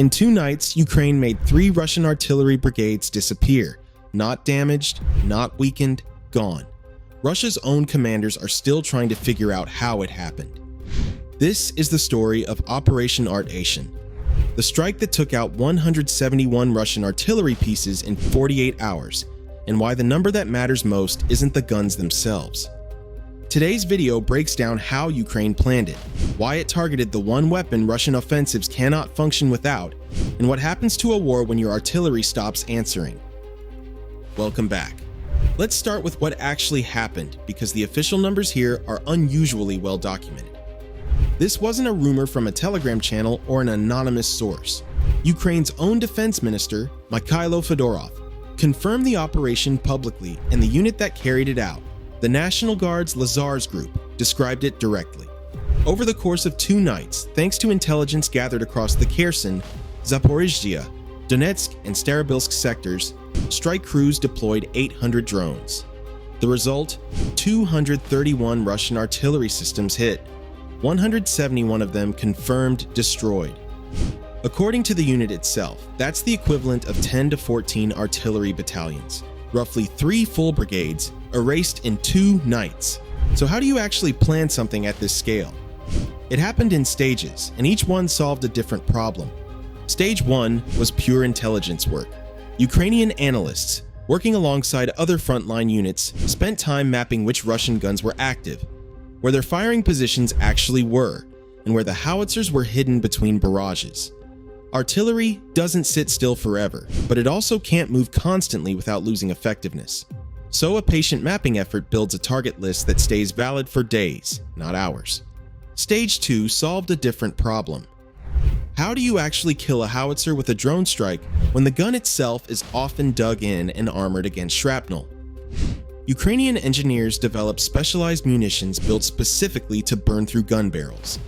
In 2 nights, Ukraine made 3 Russian artillery brigades disappear. Not damaged, not weakened, gone. Russia's own commanders are still trying to figure out how it happened. This is the story of Operation Art-Ashan, the strike that took out 171 Russian artillery pieces in 48 hours, and why the number that matters most isn't the guns themselves. Today's video breaks down how Ukraine planned it, why it targeted the one weapon Russian offensives cannot function without, and what happens to a war when your artillery stops answering. Welcome back. Let's start with what actually happened, because the official numbers here are unusually well documented. This wasn't a rumor from a Telegram channel or an anonymous source. Ukraine's own defense minister, Mikhailo Fedorov, confirmed the operation publicly, and the unit that carried it out, the National Guard's Lazars Group, described it directly. Over the course of 2 nights, thanks to intelligence gathered across the Kherson, Zaporizhzhia, Donetsk, and Starobilsk sectors, strike crews deployed 800 drones. The result? 231 Russian artillery systems hit, 171 of them confirmed destroyed. According to the unit itself, that's the equivalent of 10 to 14 artillery battalions, roughly 3 full brigades, erased in 2 nights. So how do you actually plan something at this scale? It happened in stages, and each one solved a different problem. Stage 1 was pure intelligence work. Ukrainian analysts, working alongside other frontline units, spent time mapping which Russian guns were active, where their firing positions actually were, and where the howitzers were hidden between barrages. Artillery doesn't sit still forever, but it also can't move constantly without losing effectiveness. So a patient mapping effort builds a target list that stays valid for days, not hours. Stage 2 solved a different problem. How do you actually kill a howitzer with a drone strike when the gun itself is often dug in and armored against shrapnel? Ukrainian engineers developed specialized munitions built specifically to burn through gun barrels.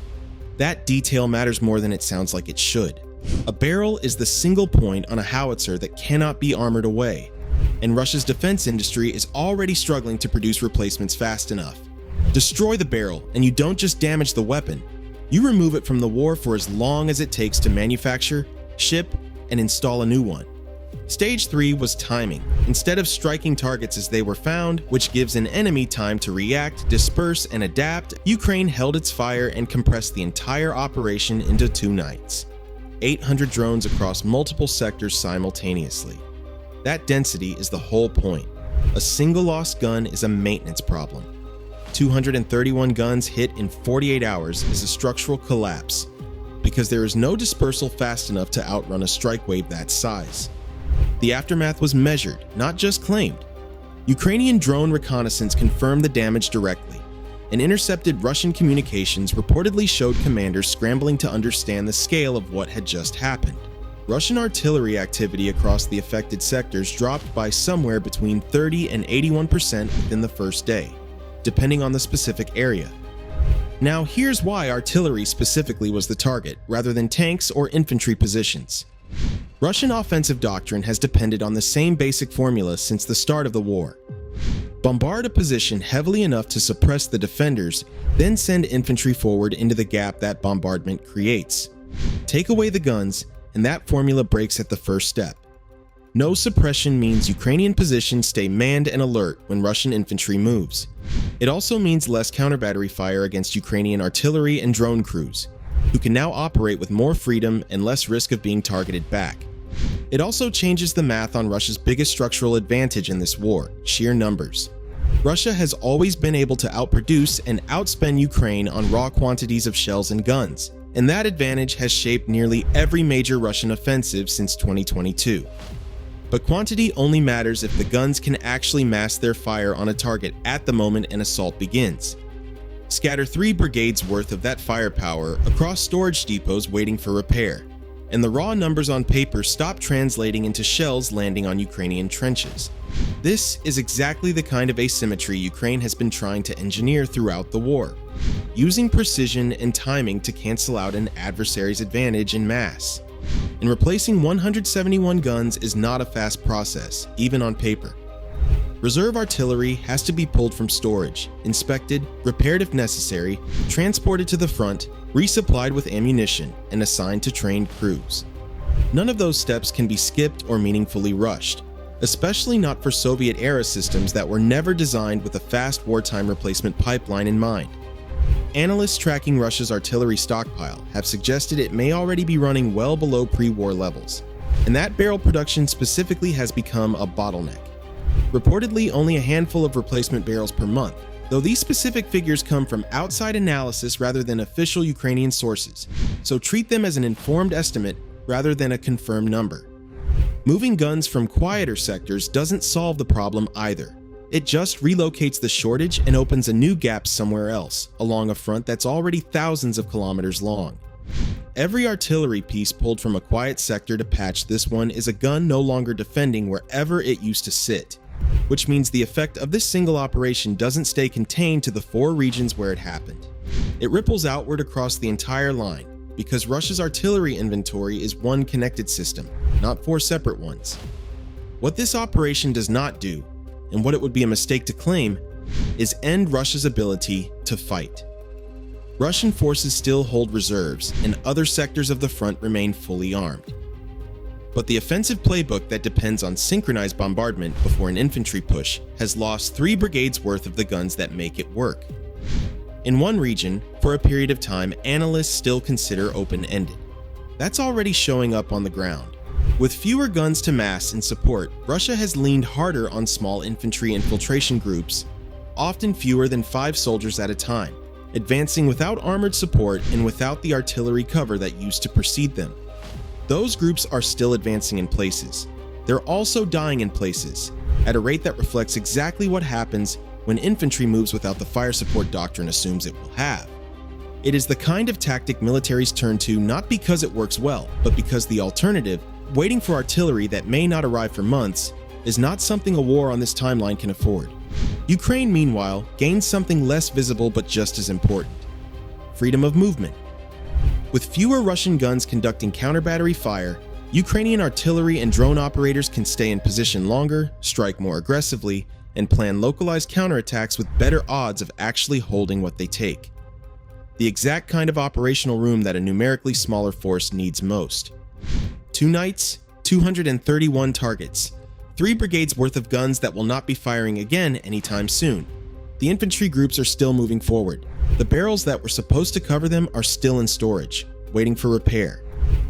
That detail matters more than it sounds like it should. A barrel is the single point on a howitzer that cannot be armored away, and Russia's defense industry is already struggling to produce replacements fast enough. Destroy the barrel, and you don't just damage the weapon. You remove it from the war for as long as it takes to manufacture, ship, and install a new one. Stage 3 was timing. Instead of striking targets as they were found, which gives an enemy time to react, disperse, and adapt, Ukraine held its fire and compressed the entire operation into 2 nights. 800 drones across multiple sectors simultaneously. That density is the whole point. A single lost gun is a maintenance problem. 231 guns hit in 48 hours is a structural collapse, because there is no dispersal fast enough to outrun a strike wave that size. The aftermath was measured, not just claimed. Ukrainian drone reconnaissance confirmed the damage directly, and intercepted Russian communications reportedly showed commanders scrambling to understand the scale of what had just happened. Russian artillery activity across the affected sectors dropped by somewhere between 30 and 81% within the first day, depending on the specific area. Now here's why artillery specifically was the target, rather than tanks or infantry positions. Russian offensive doctrine has depended on the same basic formula since the start of the war. Bombard a position heavily enough to suppress the defenders, then send infantry forward into the gap that bombardment creates. Take away the guns, and that formula breaks at the first step. No suppression means Ukrainian positions stay manned and alert when Russian infantry moves. It also means less counter-battery fire against Ukrainian artillery and drone crews, who can now operate with more freedom and less risk of being targeted back. It also changes the math on Russia's biggest structural advantage in this war: sheer numbers. Russia has always been able to outproduce and outspend Ukraine on raw quantities of shells and guns, and that advantage has shaped nearly every major Russian offensive since 2022. But quantity only matters if the guns can actually mass their fire on a target at the moment an assault begins. Scatter 3 brigades worth of that firepower across storage depots waiting for repair, and the raw numbers on paper stop translating into shells landing on Ukrainian trenches. This is exactly the kind of asymmetry Ukraine has been trying to engineer throughout the war, using precision and timing to cancel out an adversary's advantage in mass. And replacing 171 guns is not a fast process, even on paper. Reserve artillery has to be pulled from storage, inspected, repaired if necessary, transported to the front, resupplied with ammunition, and assigned to trained crews. None of those steps can be skipped or meaningfully rushed, especially not for Soviet-era systems that were never designed with a fast wartime replacement pipeline in mind. Analysts tracking Russia's artillery stockpile have suggested it may already be running well below pre-war levels, and that barrel production specifically has become a bottleneck. Reportedly, only a handful of replacement barrels per month, though these specific figures come from outside analysis rather than official Ukrainian sources, so treat them as an informed estimate rather than a confirmed number. Moving guns from quieter sectors doesn't solve the problem either. It just relocates the shortage and opens a new gap somewhere else, along a front that's already thousands of kilometers long. Every artillery piece pulled from a quiet sector to patch this one is a gun no longer defending wherever it used to sit, which means the effect of this single operation doesn't stay contained to the 4 regions where it happened. It ripples outward across the entire line, because Russia's artillery inventory is one connected system, not 4 separate ones. What this operation does not do, and what it would be a mistake to claim, is end Russia's ability to fight. Russian forces still hold reserves, and other sectors of the front remain fully armed. But the offensive playbook that depends on synchronized bombardment before an infantry push has lost 3 brigades worth of the guns that make it work. In one region, for a period of time, analysts still consider open-ended. That's already showing up on the ground. With fewer guns to mass and support, Russia has leaned harder on small infantry infiltration groups, often fewer than 5 soldiers at a time, advancing without armored support and without the artillery cover that used to precede them. Those groups are still advancing in places. They're also dying in places, at a rate that reflects exactly what happens when infantry moves without the fire support doctrine assumes it will have. It is the kind of tactic militaries turn to not because it works well, but because the alternative, waiting for artillery that may not arrive for months, is not something a war on this timeline can afford. Ukraine, meanwhile, gains something less visible but just as important: freedom of movement. With fewer Russian guns conducting counter-battery fire, Ukrainian artillery and drone operators can stay in position longer, strike more aggressively, and plan localized counterattacks with better odds of actually holding what they take. The exact kind of operational room that a numerically smaller force needs most. 2 nights, 231 targets, 3 brigades worth of guns that will not be firing again anytime soon. The infantry groups are still moving forward. The barrels that were supposed to cover them are still in storage, waiting for repair.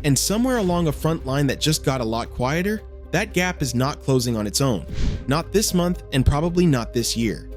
And somewhere along a front line that just got a lot quieter, that gap is not closing on its own. Not this month, and probably not this year.